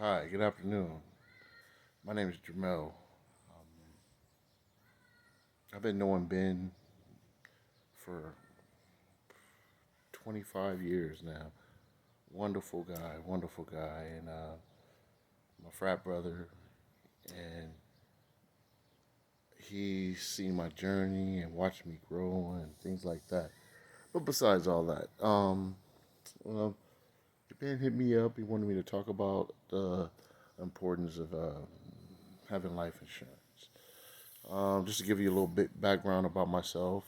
Hi, good afternoon. My name is Jamel. I've been knowing Ben for 25 years now. Wonderful guy, and my frat brother. And he's seen my journey and watched me grow and things like that. But besides all that, well, Ben hit me up. He wanted me to talk about the importance of having life insurance. Just to give you a little bit background about myself,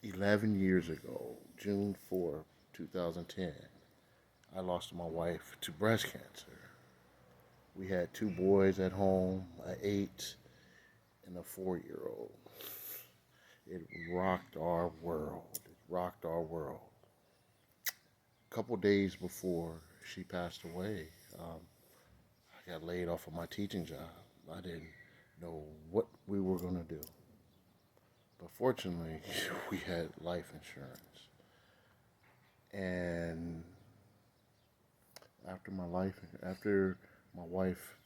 11 years ago, June 4th, 2010, I lost my wife to breast cancer. We had two boys at home, an 8 and a 4-year old. It rocked our world. It rocked our world. A couple days before she passed away, I got laid off of my teaching job. I didn't know what we were going to do. But fortunately, we had life insurance. And after my wife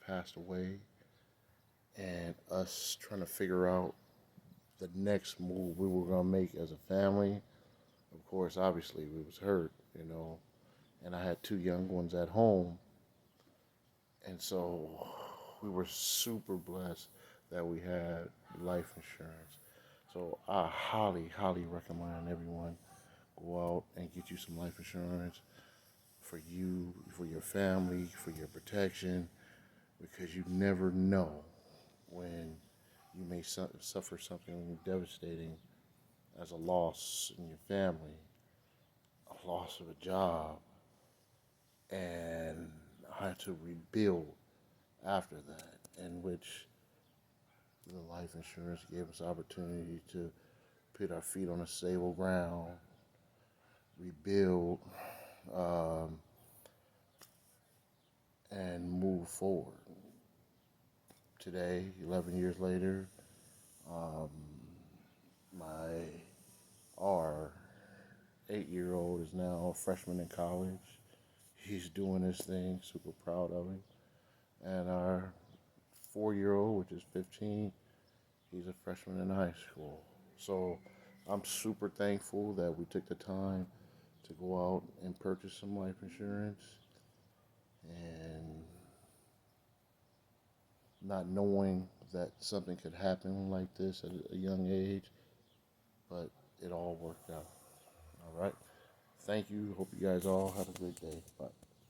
passed away, and us trying to figure out the next move we were gonna make as a family. Of course, obviously, we was hurt, and I had two young ones at home, and so we were super blessed that we had life insurance. So I highly recommend everyone go out and get you some life insurance for you, for your family, for your protection, because you never know when you may suffer something devastating as a loss in your family, a loss of a job, and how to rebuild after that, in which the life insurance gave us opportunity to put our feet on a stable ground, rebuild, um, and move forward. Today, 11 years later, um, my our 8-year old is now a freshman in college. He's doing his thing, super proud of him. And our 4-year old, which is 15, he's a freshman in high school. So I'm super thankful that we took the time to go out and purchase some life insurance, and not knowing that something could happen like this at a young age, but it all worked out. All right. Thank you. Hope you guys all have a great day. Bye.